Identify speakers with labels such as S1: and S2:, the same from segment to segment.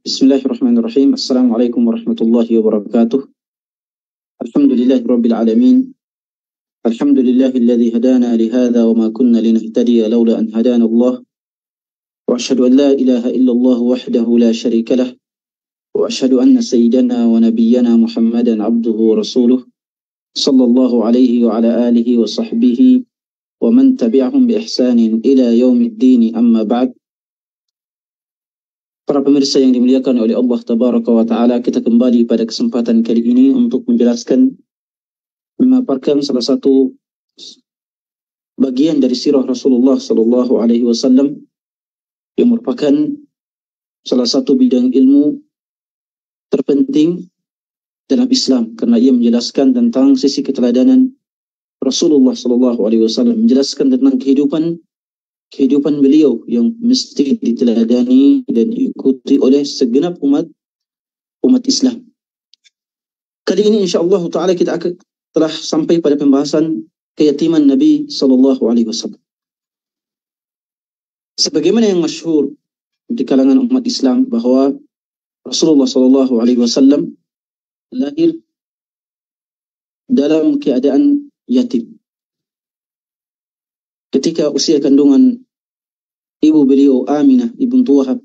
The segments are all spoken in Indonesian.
S1: Bismillahirrahmanirrahim. Assalamualaikum warahmatullahi wabarakatuh. Alhamdulillahi rabbil alamin. Alhamdulillahilladzi hadana lihadza wa ma kunna linahtadiya laula an hadana Allah. Wa asyhadu an la ilaha illallah wahdahu la syarika lah. Wa asyhadu anna sayyidana wa nabiyyana Muhammadan abduhu wa rasuluh. Sallallahu alaihi wa ala alihi wa sahbihi wa man tabi'ahum bi ihsanin ila yaumiddin, amma ba'd. Para pemirsa yang dimuliakan oleh Allah Tabaraka wa Ta'ala, kita kembali pada kesempatan kali ini untuk menjelaskan, memaparkan salah satu bagian dari sirah Rasulullah Sallallahu Alaihi Wasallam yang merupakan salah satu bidang ilmu terpenting dalam Islam, karena ia menjelaskan tentang sisi keteladanan Rasulullah Sallallahu Alaihi Wasallam, menjelaskan tentang kehidupan beliau yang mesti diteladani dan diikuti oleh segenap umat Islam. Kali ini insyaallah taala kita telah sampai pada pembahasan keyatiman Nabi sallallahu alaihi wasallam. Sebagaimana yang masyhur di kalangan umat Islam bahwa Rasulullah sallallahu alaihi wasallam lahir dalam keadaan yatim. Ketika usia kandungan ibu beliau Aminah bintu Wahab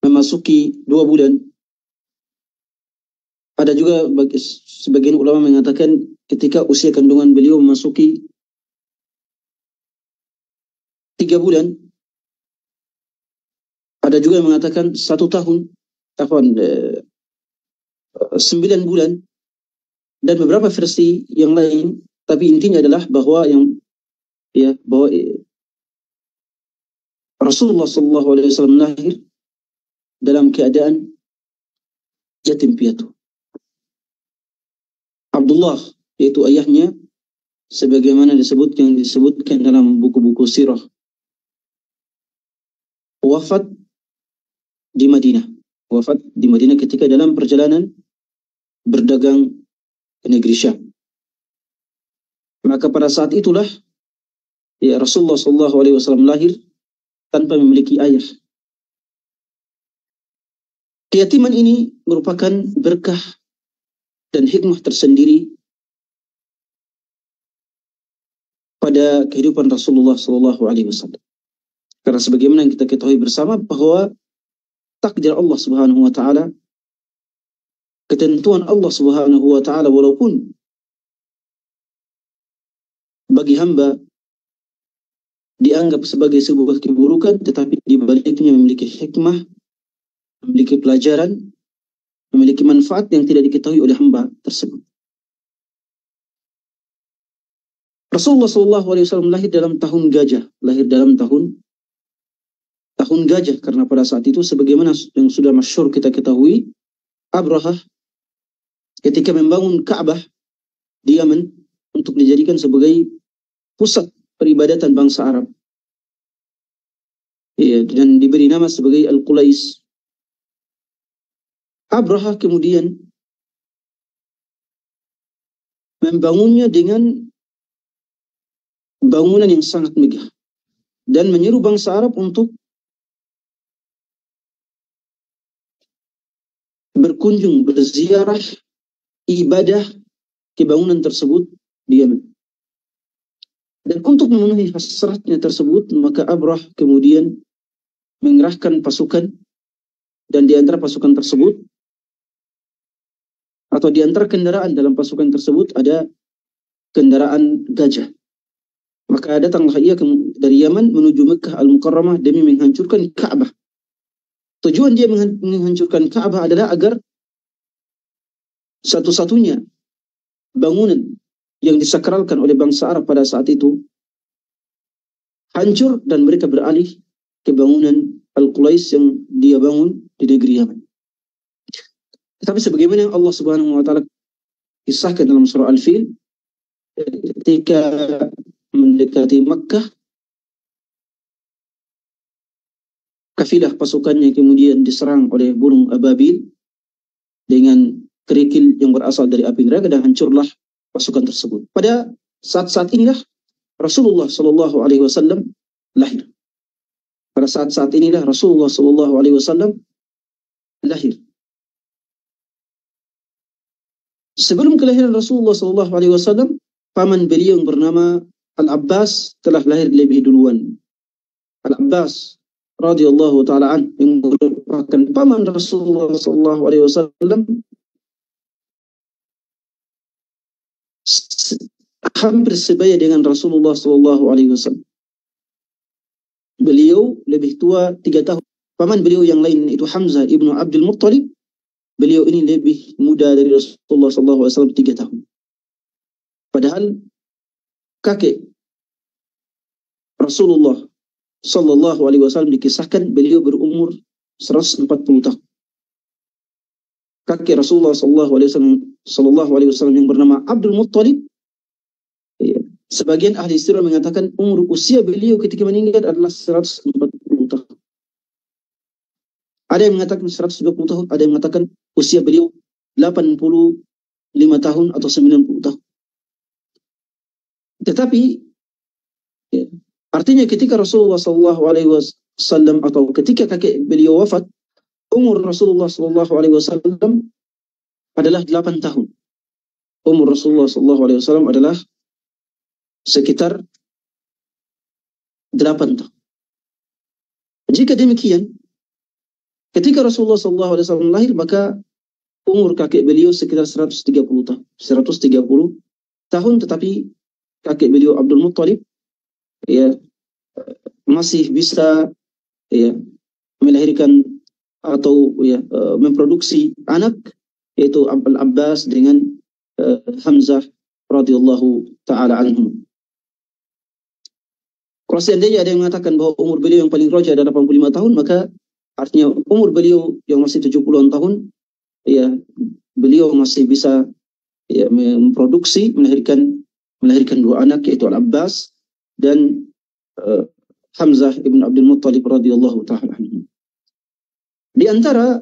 S1: memasuki 2 bulan, ada juga sebagian ulama mengatakan ketika usia kandungan beliau memasuki 3 bulan, ada juga yang mengatakan 1 tahun, 9 bulan, dan beberapa versi yang lain. Tapi intinya adalah bahwa Rasulullah sallallahu alaihi wasallam lahir dalam keadaan yatim piatu. Abdullah, yaitu ayahnya, sebagaimana disebutkan dalam buku-buku sirah, wafat di Madinah ketika dalam perjalanan berdagang ke negeri Syam. Maka pada saat itulah Rasulullah sallallahu alaihi wasallam lahir tanpa memiliki ayah. Keyatiman ini merupakan berkah dan hikmah tersendiri pada kehidupan Rasulullah sallallahu alaihi wasallam. Karena sebagaimana yang kita ketahui bersama bahwa takdir Allah Subhanahu wa taala, ketentuan Allah Subhanahu wa taala, walaupun bagi hamba dianggap sebagai sebuah keburukan, tetapi di baliknya memiliki hikmah, memiliki pelajaran, memiliki manfaat yang tidak diketahui oleh hamba tersebut. Rasulullah SAW lahir dalam tahun gajah, karena pada saat itu sebagaimana yang sudah masyhur kita ketahui, Abrahah ketika membangun Ka'bah di Yaman untuk dijadikan sebagai pusat peribadatan bangsa Arab, dan diberi nama sebagai Al-Qulais. Abrahah kemudian membangunnya dengan bangunan yang sangat megah dan menyeru bangsa Arab untuk berkunjung, berziarah, ibadah ke bangunan tersebut di Yaman. Dan untuk memenuhi hasratnya tersebut, maka Abrah kemudian mengerahkan pasukan, dan di antara pasukan tersebut, atau di antara kendaraan dalam pasukan tersebut, ada kendaraan gajah. Maka datanglah ia dari Yaman menuju Mekah Al-Mukarramah demi menghancurkan Ka'bah. Tujuan dia menghancurkan Ka'bah adalah agar satu-satunya bangunan yang disakralkan oleh bangsa Arab pada saat itu hancur dan mereka beralih ke bangunan Al-Qulais yang dia bangun di negeri Yaman. Tetapi sebagaimana yang Allah Subhanahu wa taala kisahkan dalam surah Al-Fil, ketika mendekati Makkah, kafilah pasukannya kemudian diserang oleh burung ababil dengan kerikil yang berasal dari api neraka, dan hancurlah pasukan tersebut. Pada saat-saat inilah Rasulullah Shallallahu Alaihi Wasallam lahir. Pada saat-saat inilah Rasulullah SAW lahir. Sebelum kelahiran Rasulullah SAW, paman beliau yang bernama Al-Abbas telah lahir lebih duluan. Al-Abbas radhiyallahu taala an yang merupakan paman Rasulullah SAW hampir sebaya dengan Rasulullah SAW. Beliau lebih tua 3 tahun. Paman beliau yang lain itu Hamzah ibnu Abdul Muttalib. Beliau ini lebih muda dari Rasulullah SAW 3 tahun. Padahal kakek Rasulullah SAW dikisahkan beliau berumur 140 tahun. Kakek Rasulullah SAW yang bernama Abdul Muttalib, sebagian ahli sirah mengatakan umur usia beliau ketika meninggal adalah 140 tahun. Ada yang mengatakan 120 tahun, ada yang mengatakan usia beliau 85 tahun atau 90 tahun. Tetapi artinya ketika Rasulullah SAW atau ketika kakek beliau wafat, umur Rasulullah SAW adalah 8 tahun. Umur Rasulullah SAW adalah sekitar 8 tahun. Jika demikian, ketika Rasulullah SAW lahir, maka umur kakek beliau sekitar 130 tahun. 130 tahun, tetapi kakek beliau Abdul Muttalib masih bisa melahirkan atau memproduksi anak, yaitu Al-Abbas dengan Hamzah radhiyallahu taala anhum. Kalau seandainya ada yang mengatakan bahwa umur beliau yang paling roja adalah 85 tahun, maka artinya umur beliau yang masih 70-an tahun, beliau masih bisa memproduksi, melahirkan 2 anak, yaitu Al-Abbas dan Hamzah ibn Abdul Muttalib radhiyallahu taala anhu. Di antara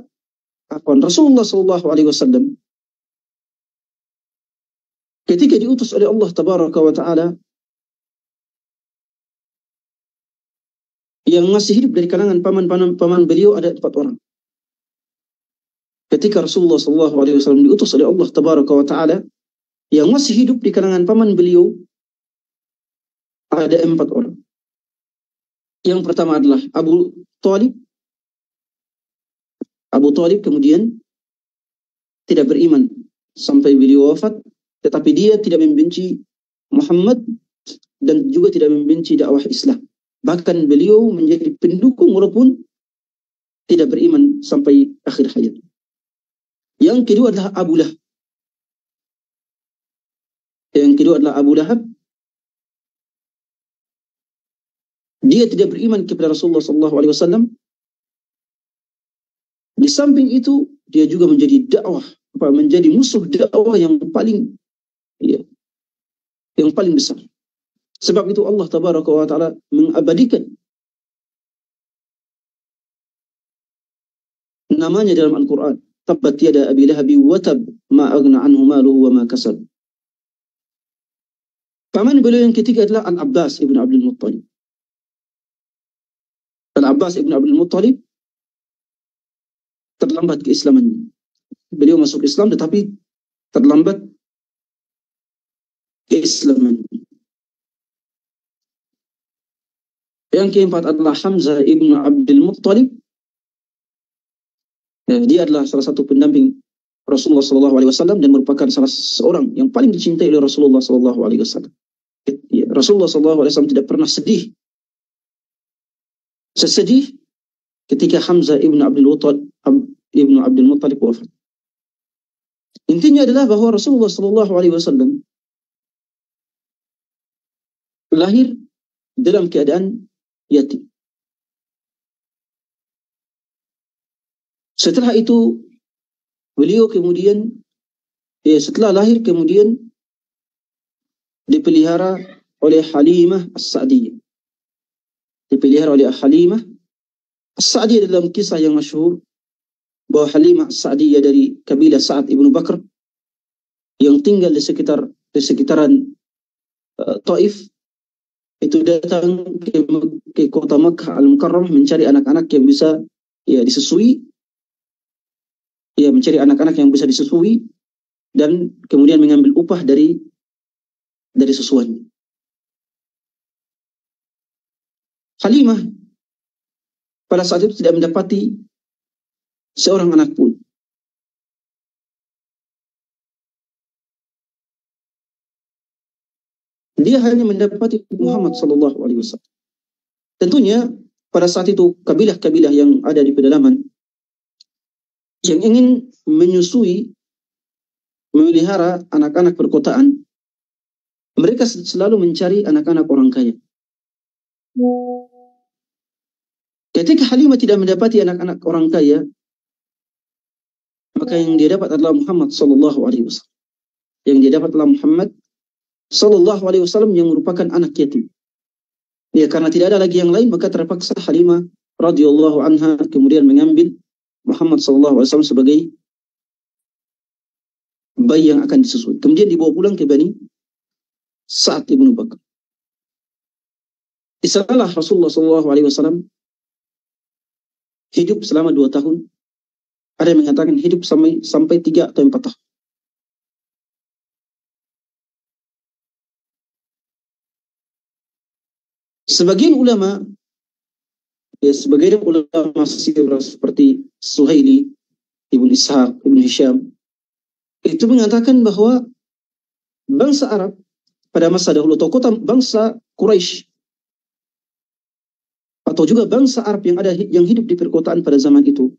S1: Rasulullah SAW ketika diutus oleh Allah tabaraka wa taala, yang masih hidup dari kalangan paman beliau ada 4 orang. Ketika Rasulullah SAW diutus oleh Allah tabaraka wa taala, yang masih hidup di kalangan paman beliau ada 4 orang. Yang pertama adalah Abu Talib. Abu Talib kemudian tidak beriman sampai beliau wafat, tetapi dia tidak membenci Muhammad dan juga tidak membenci dakwah Islam. Bahkan beliau menjadi pendukung walaupun tidak beriman sampai akhir hayat. Yang kedua adalah Abu Lahab. Abu Lahab. Dia tidak beriman kepada Rasulullah SAW. Di samping itu, dia juga menjadi menjadi musuh dakwah yang paling besar. Sebab itu Allah tabaraka wa ta'ala mengabadikan namanya dalam Al-Quran. Tabbat yada abi lahabi wa tab ma aghna anhu maluhu wa ma kasab. Paman beliau yang ketiga adalah Al-Abbas ibn Abdul Muttalib. Al-Abbas ibn Abdul Muttalib terlambat keislamannya. Beliau masuk Islam tetapi terlambat keislamannya. Yang keempat adalah Hamzah ibn Abdul Muttalib. Dia adalah salah satu pendamping Rasulullah SAW dan merupakan salah seorang yang paling dicintai oleh Rasulullah SAW. Rasulullah SAW tidak pernah sesedih ketika Hamzah ibn Abdul Muttalib wafat. Intinya adalah bahwa Rasulullah SAW lahir dalam keadaan yatim. Setelah itu beliau kemudian setelah lahir kemudian dipelihara oleh Halimah As-Sa'diyah. As-Sa'diyah dalam kisah yang masyhur bahwa Halimah As-Sa'diyah dari kabilah Sa'ad ibnu Bakr yang tinggal di sekitaran Taif, itu datang ke kota Makkah Al-Mukarramah mencari anak-anak yang bisa disusui, mencari anak-anak yang bisa disusui dan kemudian mengambil upah dari susuannya. Halimah pada saat itu tidak mendapati seorang anak pun. Dia hanya mendapati Muhammad sallallahu alaihi wasallam. Tentunya pada saat itu kabilah-kabilah yang ada di pedalaman yang ingin menyusui, memelihara anak-anak perkotaan, mereka selalu mencari anak-anak orang kaya. Ketika Halimah tidak mendapati anak-anak orang kaya, maka yang dia dapat adalah Muhammad sallallahu alaihi wasallam. Yang dia dapat adalah Muhammad sallallahu alaihi wasallam yang merupakan anak yatim. Ya, karena tidak ada lagi yang lain, maka terpaksa Halimah radhiyallahu anha kemudian mengambil Muhammad sallallahu alaihi wasallam sebagai bayi yang akan disusui. Kemudian dibawa pulang ke Bani Sa'ad ibnu Bakar. Di sanalah Rasulullah sallallahu alaihi wasallam hidup selama 2 tahun. Ada yang mengatakan hidup sampai 3 atau 4 tahun. Sebagian ulama sirah seperti Suhaili, Ibn Ishaq, Ibn Hisham, itu mengatakan bahwa bangsa Arab pada masa dahulu, atau kota bangsa Quraisy, atau juga bangsa Arab yang hidup di perkotaan pada zaman itu,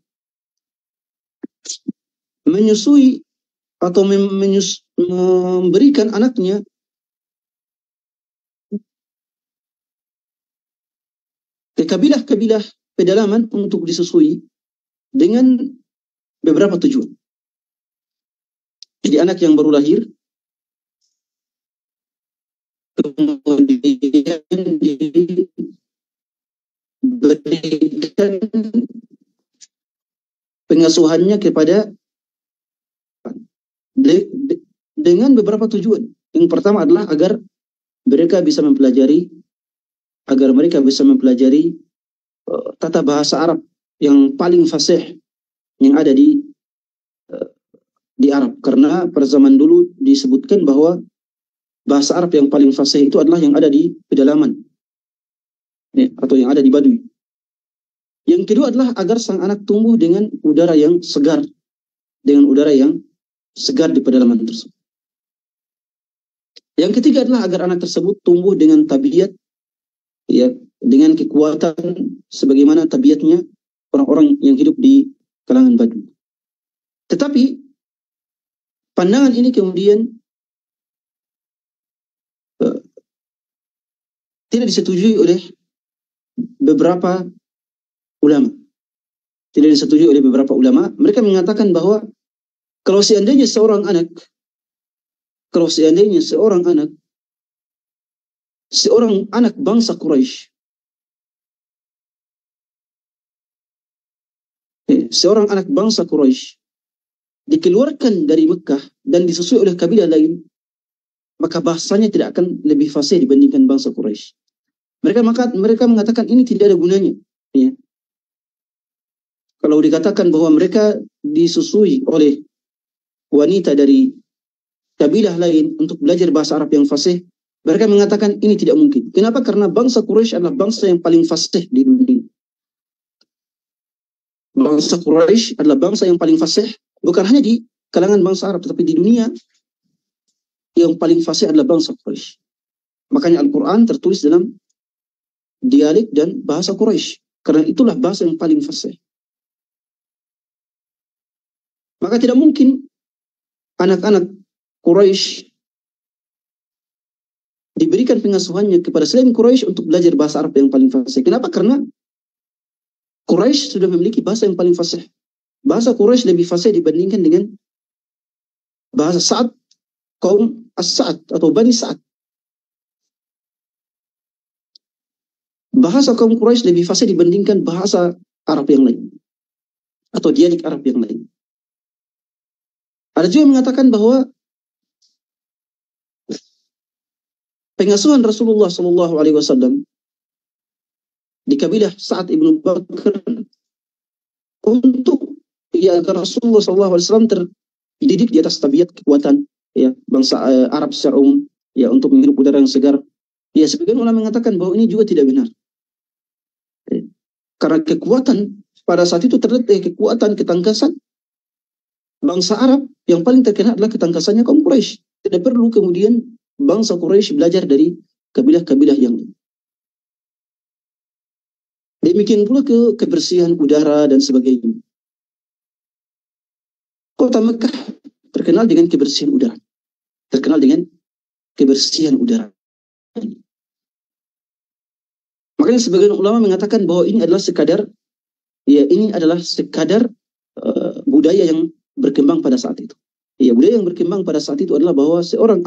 S1: menyusui atau memberikan anaknya ke kabilah-kabilah pedalaman untuk disusui dengan beberapa tujuan. Jadi anak yang baru lahir kemudian diberikan pengasuhannya kepada dengan beberapa tujuan. Yang pertama adalah agar mereka bisa mempelajari tata bahasa Arab yang paling fasih yang ada di Arab. Karena pada zaman dulu disebutkan bahwa bahasa Arab yang paling fasih itu adalah yang ada di pedalaman, atau yang ada di Baduy. Yang kedua adalah agar sang anak tumbuh dengan udara yang segar, di pedalaman tersebut. Yang ketiga adalah agar anak tersebut tumbuh dengan tabiat, dengan kekuatan sebagaimana tabiatnya orang-orang yang hidup di kalangan Baduy. Tetapi pandangan ini kemudian tidak disetujui oleh beberapa ulama. Mereka mengatakan bahwa kalau seandainya seorang anak, bangsa Quraisy, dikeluarkan dari Mekah dan disusui oleh kabilah lain, maka bahasanya tidak akan lebih fasih dibandingkan bangsa Quraisy. Mereka mengatakan ini tidak ada gunanya. Ya. Kalau dikatakan bahwa mereka disusui oleh wanita dari kabilah lain untuk belajar bahasa Arab yang fasih, mereka mengatakan ini tidak mungkin. Kenapa? Karena bangsa Quraisy adalah bangsa yang paling fasih di dunia. Bangsa Quraisy adalah bangsa yang paling fasih, bukan hanya di kalangan bangsa Arab, tetapi di dunia yang paling fasih adalah bangsa Quraisy. Makanya Al-Quran tertulis dalam dialek dan bahasa Quraisy, karena itulah bahasa yang paling fasih. Maka tidak mungkin anak-anak Quraisy diberikan pengasuhannya kepada selain Quraisy untuk belajar bahasa Arab yang paling fasih. Kenapa? Karena Quraisy sudah memiliki bahasa yang paling fasih. Bahasa Quraisy lebih fasih dibandingkan dengan bahasa Sa'ad, kaum As-Sa'ad atau Bani Sa'ad. Bahasa kaum Quraisy lebih fasih dibandingkan bahasa Arab yang lain atau dialek Arab yang lain. Ada juga yang mengatakan bahwa pengasuhan Rasulullah Sallallahu Alaihi Wasallam di kabilah Sa'ad ibnu Bakar untuk agar Rasulullah Sallallahu Alaihi Wasallam terdidik di atas tabiat kekuatan ya bangsa Arab secara umum ya untuk menghirup udara yang segar. Ya sebagian ulama mengatakan bahwa ini juga tidak benar. Karena kekuatan pada saat itu terlihat kekuatan ketangkasan bangsa Arab yang paling terkenal adalah ketangkasannya kaum Quraisy. Tidak perlu kemudian bangsa Quraisy belajar dari kabilah-kabilah yang lain. Demikian pula kebersihan udara dan sebagainya. Kota Mekah terkenal dengan kebersihan udara. Terkenal dengan kebersihan udara. Makanya sebagian ulama mengatakan bahwa ini adalah sekadar budaya yang berkembang pada saat itu. Ya, budaya yang berkembang pada saat itu adalah bahwa seorang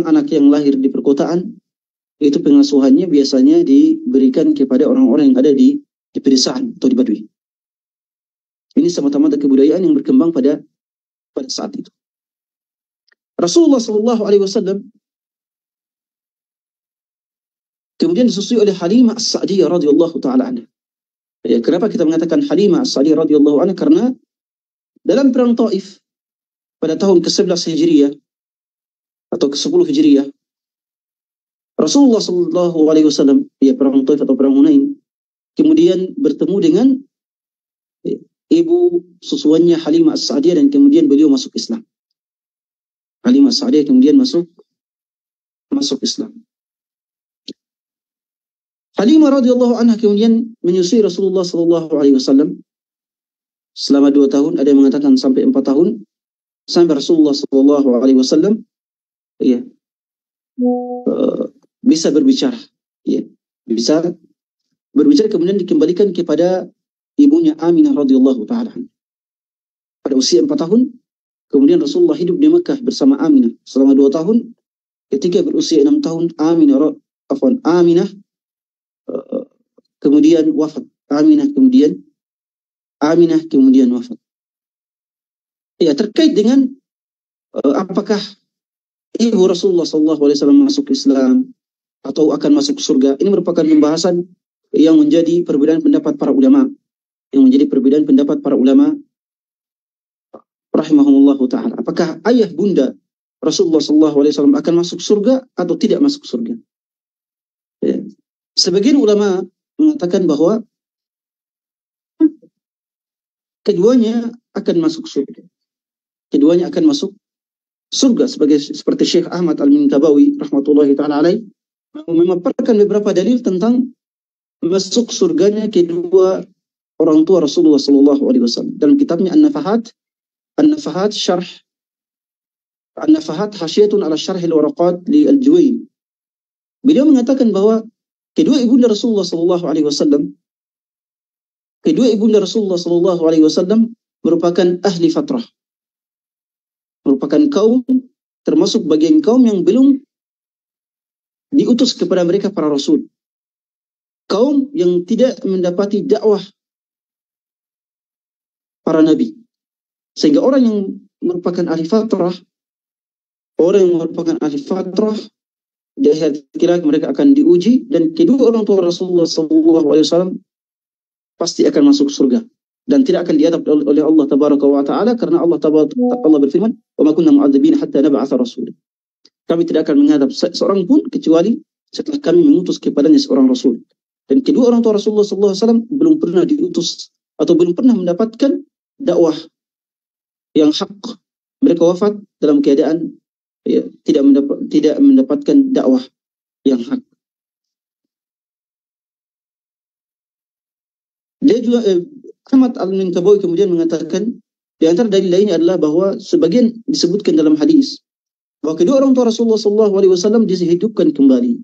S1: anak yang lahir di perkotaan itu pengasuhannya biasanya diberikan kepada orang-orang yang ada di pedesaan atau di Badui. Ini semata-mata kebudayaan yang berkembang pada saat itu. Rasulullah Sallallahu Alaihi Wasallam kemudian disusui oleh Halimah As-Sa'diyah radhiyallahu taala anha. Ya, kenapa kita mengatakan Halimah As-Sa'diyah radhiyallahu anha? Karena dalam perang Taif pada tahun ke-11 Hijriah atau ke-10 Hijriah, Rasulullah Sallallahu Alaihi Wasallam, ya perang Taif atau perang Hunain, kemudian bertemu dengan ibu susuannya Halimah As-Sa'diyah dan kemudian beliau masuk Islam. Halimah As-Sa'diyah kemudian masuk Islam. Halimah radhiyallahu anha kemudian menyusui Rasulullah Sallallahu Alaihi Wasallam selama 2 tahun, ada yang mengatakan sampai 4 tahun, sampai Rasulullah Sallallahu Alaihi Wasallam ya bisa berbicara, ya bisa berbicara, kemudian dikembalikan kepada ibunya Aminah radhiyallahu taala. Pada usia 4 tahun, kemudian Rasulullah hidup di Mekah bersama Aminah selama 2 tahun. Ketika berusia 6 tahun, Aminah kemudian wafat. Aminah kemudian wafat. Ya, terkait dengan apakah ibu Rasulullah SAW masuk Islam atau akan masuk surga, ini merupakan pembahasan yang menjadi perbedaan pendapat para ulama. Rahimahumullah ta'ala. Apakah ayah bunda Rasulullah SAW akan masuk surga atau tidak masuk surga? Ya. Sebagian ulama mengatakan bahwa keduanya akan masuk surga. Seperti Syekh Ahmad Al-Minkabawi rahmatullahi ta'ala alaih memaparkan beberapa dalil tentang masuk surganya kedua orang tua Rasulullah sallallahu alaihi wasallam dalam kitabnya An-Nafahat Hasyatun ala Syarh al-Waraqat li Al-Juwaini. Beliau mengatakan bahwa kedua ibunda Rasulullah sallallahu alaihi wasallam merupakan ahli fatrah. Merupakan kaum, termasuk bagian kaum yang belum diutus kepada mereka para rasul. Kaum yang tidak mendapati dakwah para nabi. Sehingga orang yang merupakan ahli fatrah, di akhir kira mereka akan diuji, dan kedua orang tua Rasulullah SAW pasti akan masuk surga dan tidak akan diadab oleh Allah tabaraka wa taala, karena Allah berfirman, "Wa ma kunna mu'adzibina hatta nab'atsa rasula." Kami tidak akan mengadab seorang pun kecuali setelah kami mengutus kepadanya seorang rasul. Dan kedua orang tua Rasulullah SAW belum pernah diutus atau belum pernah mendapatkan dakwah yang hak. Mereka wafat dalam keadaan tidak mendapatkan dakwah yang hak. Dia juga Ahmad Al-Minkabawi kemudian mengatakan di antara dalil lainnya adalah bahwa sebagian disebutkan dalam hadis bahwa kedua orang tua Rasulullah SAW dihidupkan kembali.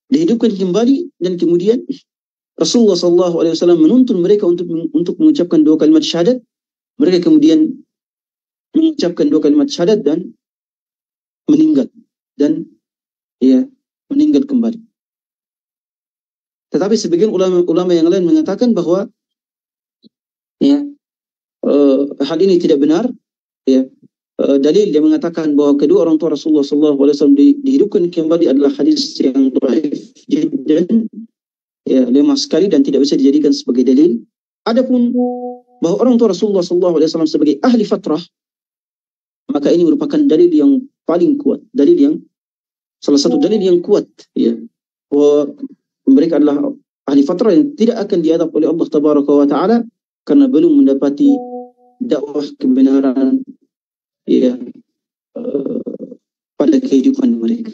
S1: Dan kemudian Rasulullah SAW menuntun mereka untuk mengucapkan 2 kalimat syahadat. Mereka kemudian mengucapkan 2 kalimat syahadat dan meninggal kembali. Tetapi sebagian ulama yang lain mengatakan bahwa hal ini tidak benar, ya, dalil yang mengatakan bahwa kedua orang tua Rasulullah SAW dihidupkan kembali adalah hadis yang dhaif dan ya, lemah sekali dan tidak bisa dijadikan sebagai dalil. Adapun bahwa orang tua Rasulullah SAW sebagai ahli fatrah, maka ini merupakan dalil yang paling kuat, salah satu dalil yang kuat, ya, bahwa mereka adalah ahli fatrah yang tidak akan diadab oleh Allah Tabaraka wa Ta'ala karena belum mendapati dakwah kebenaran, ya, pada kehidupan mereka.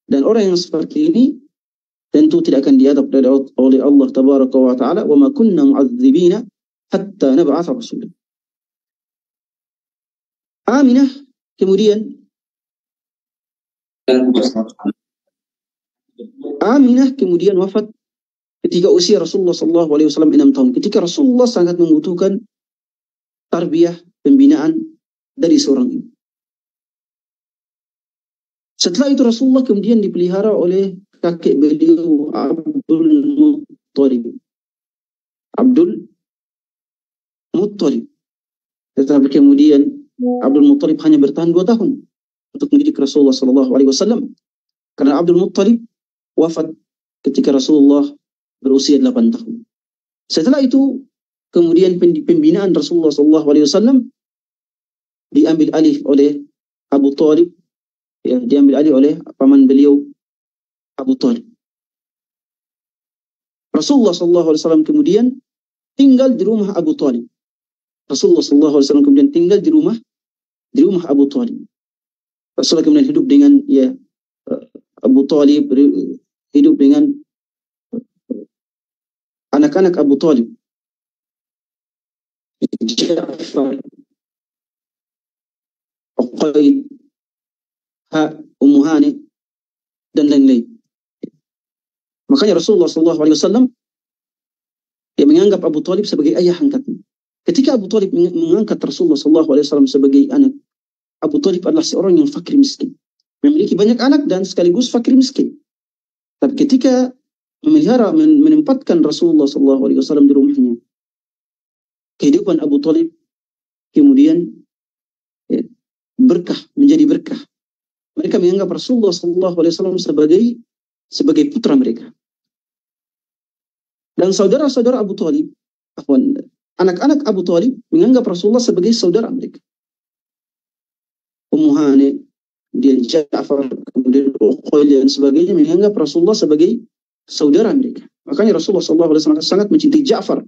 S1: Dan orang yang seperti ini tentu tidak akan diadab oleh Allah Tabaraka wa Ta'ala, wa ma kunna mu'adzibina hatta nab'atha rasulan. Aminah kemudian wafat ketika usia Rasulullah SAW 6 tahun. Ketika Rasulullah sangat membutuhkan tarbiyah, pembinaan dari seorang ibu. Setelah itu Rasulullah kemudian dipelihara oleh kakek beliau Abdul Muttalib. Tetapi kemudian Abdul Muttalib hanya bertahan 2 tahun untuk mendidik Rasulullah SAW, karena Abdul Muttalib wafat ketika Rasulullah berusia 8 tahun. Setelah itu kemudian pembinaan Rasulullah SAW diambil alih oleh Abu Talib, ya, diambil alih oleh paman beliau Abu Talib. Rasulullah SAW kemudian tinggal di rumah Abu Talib. Rasulullah SAW kemudian tinggal di rumah Abu Talib. Rasulullah kemudian hidup dengan, ya, Abu Talib, hidup dengan anak-anak Abu Talib, Ja'far, Uqaid, Ummu Hani, dan lain-lain. Makanya Rasulullah SAW yang menganggap Abu Talib sebagai ayah angkatnya. Ketika Abu Talib mengangkat Rasulullah SAW sebagai anak, Abu Talib adalah seorang yang fakir miskin, memiliki banyak anak dan sekaligus fakir miskin. Tapi ketika menempatkan Rasulullah SAW di rumahnya, kehidupan Abu Talib kemudian, ya, menjadi berkah. Mereka menganggap Rasulullah SAW sebagai putra mereka. Dan saudara-saudara Abu Talib, anak-anak Abu Talib menganggap Rasulullah sebagai saudara mereka. Ummu Hani, kemudian Ja'far, kemudian Uqail dan sebagainya menganggap Rasulullah sebagai saudara mereka. Makanya Rasulullah SAW sangat mencintai Ja'far.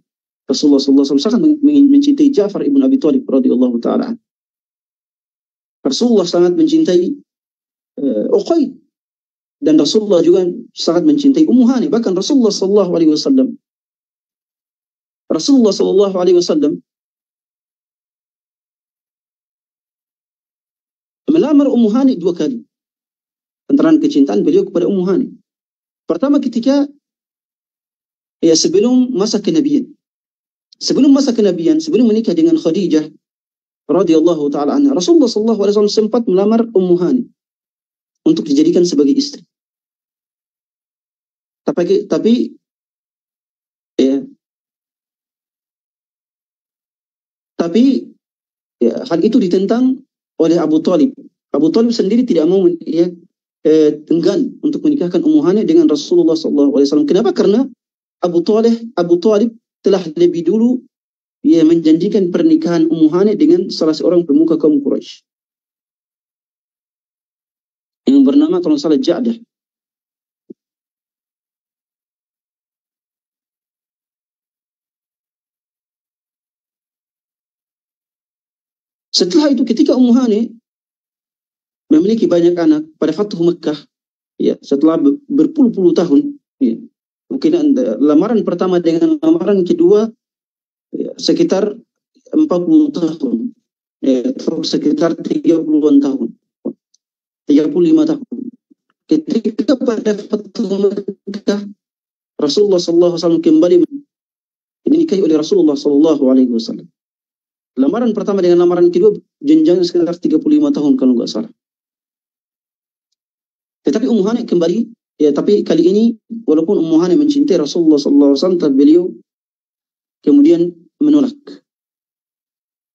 S1: Rasulullah SAW sangat mencintai Ja'far ibn Abi Talib radhiyallahu ta'ala. Rasulullah sangat mencintai Uqail, dan Rasulullah juga sangat mencintai Ummu Hani. Bahkan Rasulullah SAW melamar Ummu Hani 2 kali. Antara kecintaan beliau kepada Ummu Hani. Pertama ketika, ya, sebelum masa kenabian, sebelum menikah dengan Khadijah radhiyallahu taala anha, Rasulullah SAW sempat melamar Ummu Hani untuk dijadikan sebagai istri. Tapi hal itu ditentang oleh Abu Talib. Abu Talib sendiri tidak mau, ya, enggan untuk menikahkan Ummu Hani dengan Rasulullah SAW. Kenapa? Karena Abu Talib telah lebih dulu, ya, menjanjikan pernikahan Ummu Hani dengan salah seorang pemuka kaum Quraisy yang bernama, kalau salah, Ja'dah. Setelah itu ketika Ummu Hani memiliki banyak anak pada Fathu Mekah, ya, setelah berpuluh-puluh tahun, ya, mungkin lamaran pertama dengan lamaran kedua, ya, sekitar 40 tahun, ya, atau sekitar 30-an tahun, 35 tahun. Ketika pada Fathu Mekah, Rasulullah SAW kembali dinikahi oleh Rasulullah SAW. Lamaran pertama dengan lamaran kedua jenjangnya sekitar 35 tahun kalau nggak salah. Tetapi Ummu Hani kembali, ya, tapi kali ini walaupun Ummu Hani mencintai Rasulullah SAW, tapi beliau kemudian menolak.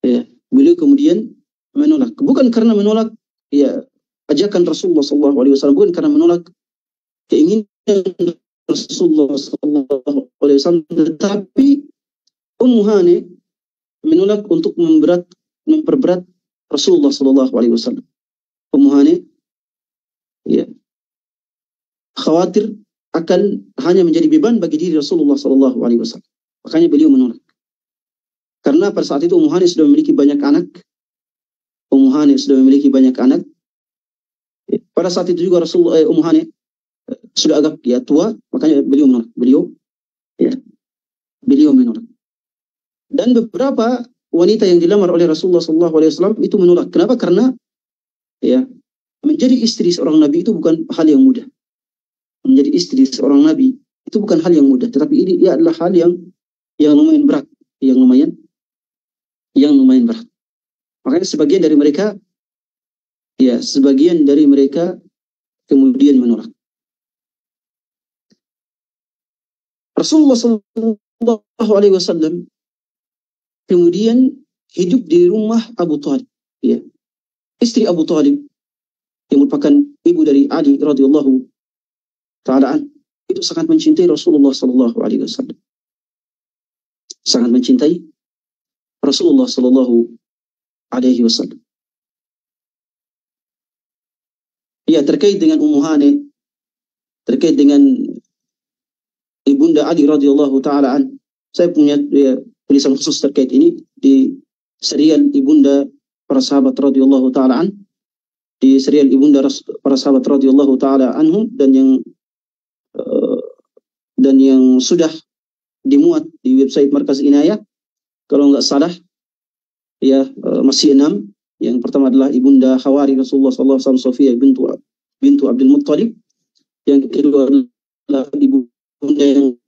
S1: Ya, beliau kemudian menolak. Bukan karena menolak ya ajakan Rasulullah SAW, bukan karena menolak keinginan Rasulullah SAW, tetapi Ummu Hani menolak untuk memperberat Rasulullah SAW. Ummu Hani ya khawatir akan hanya menjadi beban bagi diri Rasulullah SAW. Makanya beliau menolak. Karena pada saat itu Ummu Hani sudah memiliki banyak anak. Ummu Hani sudah memiliki banyak anak. Pada saat itu juga Ummu Hani sudah agak ya tua, makanya beliau menolak. Beliau menolak. Dan beberapa wanita yang dilamar oleh Rasulullah SAW itu menolak. Kenapa? Karena ya menjadi istri seorang nabi itu bukan hal yang mudah. Menjadi istri seorang nabi itu bukan hal yang mudah, tetapi ini adalah hal yang lumayan berat, yang lumayan berat. Makanya sebagian dari mereka kemudian menolak. Rasulullah SAW kemudian hidup di rumah Abu Talib, ya. Istri Abu Talib yang merupakan ibu dari Ali radhiyallahu taala itu sangat mencintai Rasulullah SAW. Sangat mencintai Rasulullah SAW. Ya, terkait dengan Ummu Hani, terkait dengan Ibunda Ali radhiyallahu taala an, saya punya tulisan khusus terkait ini di serial Ibunda para sahabat radhiyallahu taala an, di serial Ibunda para sahabat radhiyallahu taala anhum, dan yang sudah dimuat di website Markaz Inayah, kalau nggak salah ya masih 6. Yang pertama adalah Ibunda Hawari Rasulullah SAW, Sofia bintu Abdul Muttalib. Yang kedua adalah Ibunda yang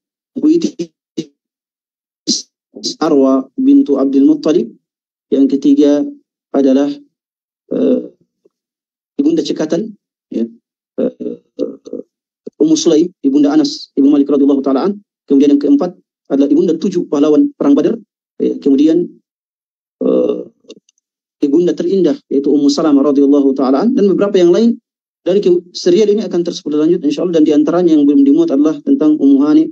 S1: Arwa bintu Abdul Muttalib. Yang ketiga adalah Ibunda Cekatan, ya, Ummu Sulaim, Ibunda Anas Ibnu Malik radhiyallahu taala an. Kemudian yang keempat adalah Ibunda 7 pahlawan perang Badar. Ya, kemudian Ibunda terindah yaitu Ummu Salamah radhiyallahu taala an, dan beberapa yang lain. Dari serial ini akan terus berlanjut insyaallah, dan diantaranya yang belum dimuat adalah tentang Ummu Hani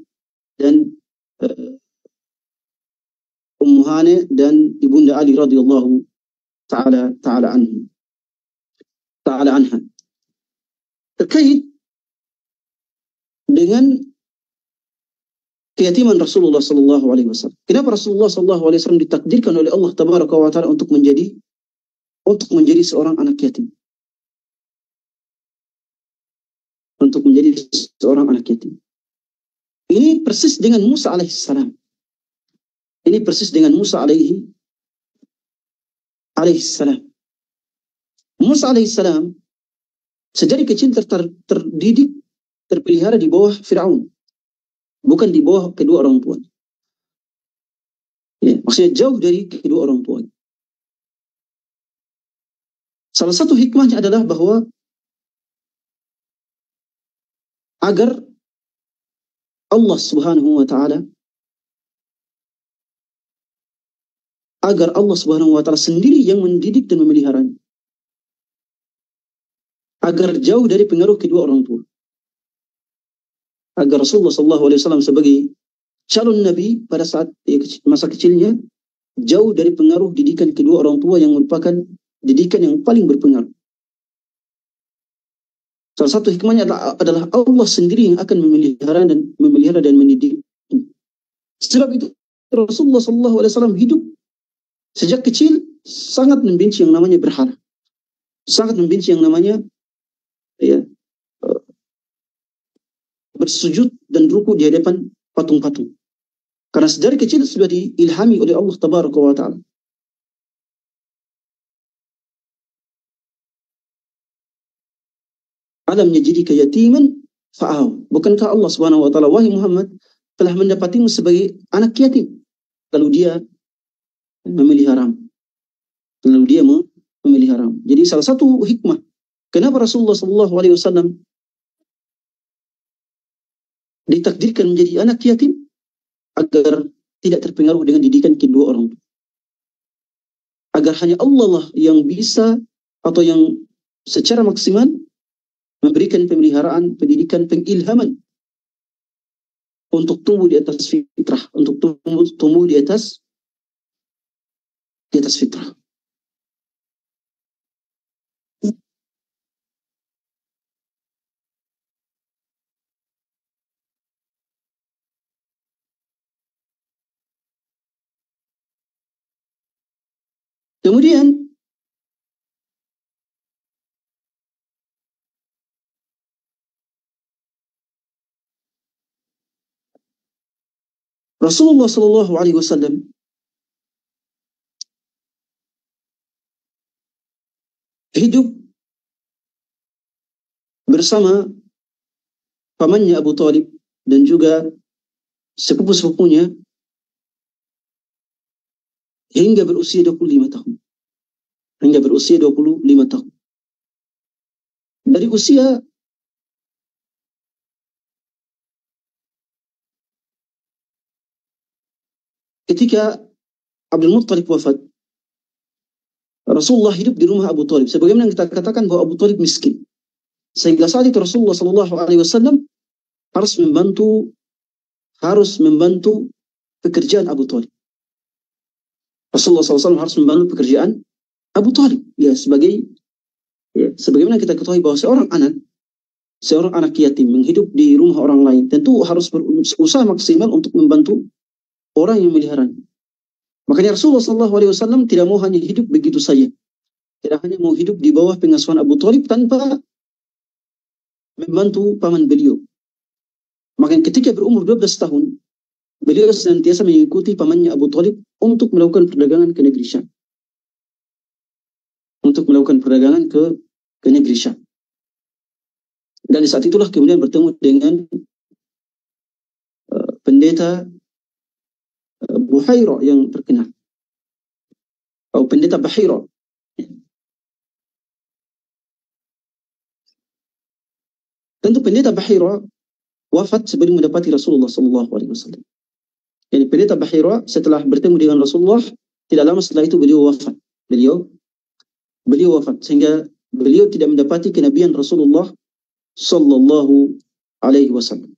S1: dan Ibunda Ali radhiyallahu taala anha. Terkait dengan keyatiman Rasulullah SAW. Kenapa Rasulullah SAW ditakdirkan oleh Allah Tabaraka wa Taala untuk menjadi seorang anak yatim? Untuk menjadi seorang anak yatim. Ini persis dengan Musa alaihissalam. Musa alaihissalam sejak kecil terdidik, terpelihara di bawah Fir'aun, bukan di bawah kedua orang tua. Ya, maksudnya jauh dari kedua orang tua. Salah satu hikmahnya adalah bahwa agar Allah Subhanahu wa Ta'ala sendiri yang mendidik dan memeliharanya, agar jauh dari pengaruh kedua orang tua, agar Rasulullah SAW sebagai calon Nabi pada saat masa kecilnya jauh dari pengaruh didikan kedua orang tua yang merupakan didikan yang paling berpengaruh. Salah satu hikmahnya adalah Allah sendiri yang akan memelihara dan mendidik. Sebab itu Rasulullah SAW hidup sejak kecil sangat membenci yang namanya berhala, sangat membenci yang namanya bersujud dan ruku di hadapan patung-patung. Karena sedari kecil sudah diilhami oleh Allah Tabaraka wa Ta'ala. Alam yajidika yatiman fa'aw. Bukankah Allah Subhanahu wa Ta'ala, wahai Muhammad, telah mendapatimu sebagai anak yatim, lalu dia memeliharamu. Jadi salah satu hikmah kenapa Rasulullah SAW ditakdirkan menjadi anak yatim, agar tidak terpengaruh dengan didikan kedua orang tua, agar hanya Allah lah yang bisa atau yang secara maksimal memberikan pemeliharaan, pendidikan, pengilhaman untuk tumbuh di atas fitrah, untuk tumbuh di atas fitrah. Kemudian Rasulullah Shallallahu Alaihi Wasallam hidup bersama pamannya Abu Talib dan juga sepupu-sepupunya hingga berusia 25 tahun. Hingga berusia 25 tahun. Dari usia ketika Abdul Muttalib wafat, Rasulullah hidup di rumah Abu Talib. Sebagaimana kita katakan bahwa Abu Talib miskin. Sehingga saat itu Rasulullah Shallallahu Alaihi Wasallam harus membantu pekerjaan Abu Talib. Rasulullah SAW harus membantu pekerjaan Abu Talib. Sebagaimana kita ketahui bahwa seorang anak yatim menghidup di rumah orang lain tentu harus berusaha maksimal untuk membantu orang yang meliharanya. Makanya Rasulullah SAW tidak mau hanya hidup begitu saja. Tidak hanya mau hidup di bawah pengasuhan Abu Talib tanpa membantu paman beliau. Makanya ketika berumur 12 tahun, beliau senantiasa mengikuti pamannya Abu Talib untuk melakukan perdagangan ke negeri Syam. Dan di saat itulah kemudian bertemu dengan pendeta Buhaira yang terkenal. Atau pendeta Bahira. Tentu pendeta Bahira wafat sebelum mendapati Rasulullah SAW. Jadi pendeta Bahira setelah bertemu dengan Rasulullah, tidak lama setelah itu beliau wafat. Beliau wafat sehingga beliau tidak mendapati kenabian Rasulullah Sallallahu Alaihi Wasallam.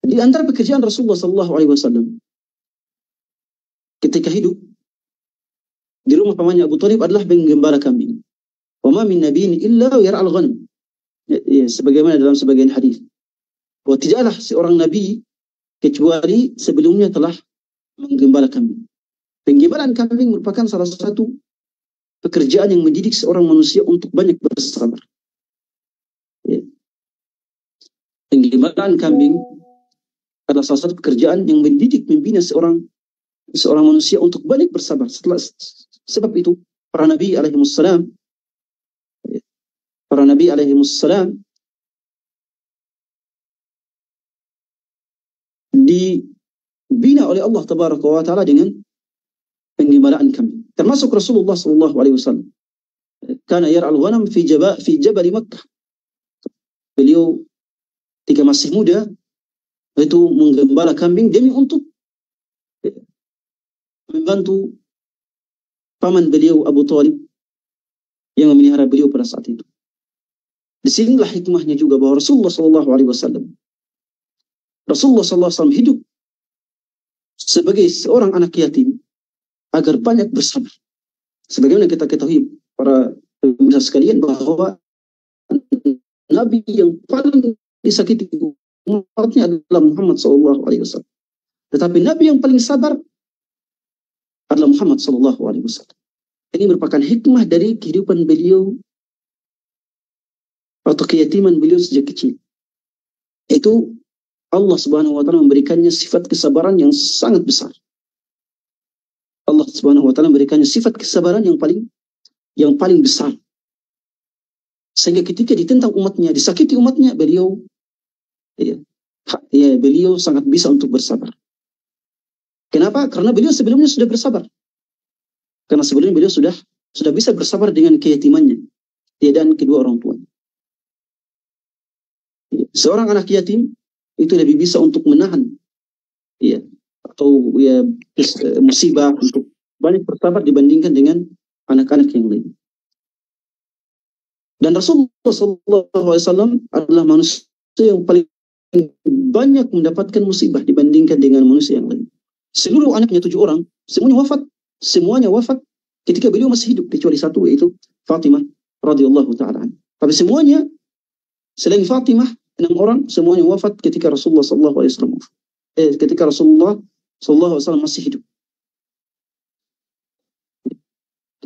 S1: Di antara pekerjaan Rasulullah Sallallahu Alaihi Wasallam ketika hidup di rumah pamannya Abu Talib adalah menggembala kambing. Wa ma min nabiyyin illa yar'al ghanam. Sebagaimana dalam sebagian hadis. Bahwa tidaklah seorang nabi kecuali sebelumnya telah menggembala kambing. Penggembalaan kambing merupakan salah satu pekerjaan yang mendidik seorang manusia untuk banyak bersabar. Penggembalaan kambing adalah salah satu pekerjaan yang mendidik, membina seorang manusia untuk banyak bersabar. Sebab itu para nabi alaihimussalam dibina oleh Allah tabaraka wa taala dengan penggembalaan kambing. Termasuk Rasulullah sallallahu alaihi wasallam. Kana yar'al ghanam fi Jabal Makkah. Beliau ketika masih muda itu menggembala kambing demi untuk membantu paman beliau Abu Talib yang memelihara beliau pada saat itu. Disinilah hikmahnya juga bahwa Rasulullah SAW hidup sebagai seorang anak yatim agar banyak bersabar. Sebagaimana kita ketahui para pemirsa sekalian bahwa Nabi yang paling disakiti umatnya adalah Muhammad SAW. Tetapi Nabi yang paling sabar adalah Muhammad SAW. Ini merupakan hikmah dari kehidupan beliau atau keyatiman beliau sejak kecil. Itu Allah Subhanahu wa taala memberikannya sifat kesabaran yang sangat besar. Allah Subhanahu wa taala memberikannya sifat kesabaran yang paling besar. Sehingga ketika ditentang umatnya, disakiti umatnya, beliau sangat bisa untuk bersabar. Kenapa? Karena beliau sebelumnya sudah bersabar. Karena sebelumnya beliau sudah bisa bersabar dengan keyatimannya, tiadaan kedua orang tuanya. Seorang anak yatim itu lebih bisa untuk menahan atau ya musibah, untuk banyak bersabar dibandingkan dengan anak-anak yang lain. Dan Rasulullah SAW adalah manusia yang paling banyak mendapatkan musibah dibandingkan dengan manusia yang lain. Seluruh anaknya 7 orang, semuanya wafat ketika beliau masih hidup, kecuali satu, yaitu Fatimah radhiyallahu taala. Tapi semuanya selain Fatimah 6 orang semuanya wafat ketika Rasulullah SAW ketika Rasulullah SAW masih hidup.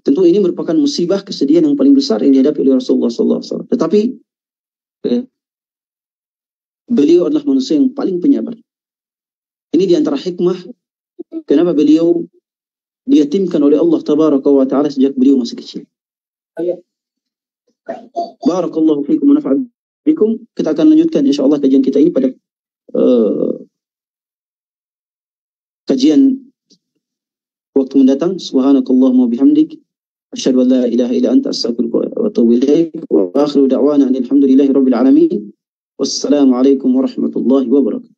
S1: Tentu ini merupakan musibah, kesedihan yang paling besar yang dihadapi oleh Rasulullah SAW. Tetapi beliau adalah manusia yang paling penyabar. Ini diantara hikmah kenapa beliau diyatimkan oleh Allah Tabaraka wa Ta'ala sejak beliau masih kecil. Barakallahu fiikum wa nafa'an bikum. Kita akan lanjutkan insyaallah kajian kita ini pada kajian waktu mendatang. Subhanakallahumma bihamdik asyhadu an la ilaha illa anta astaghfiruka wa atubu ilaik. Wa akhiru da'wana alhamdulillahi rabbil alamin. Wassalamu alaikum warahmatullahi wabarakatuh.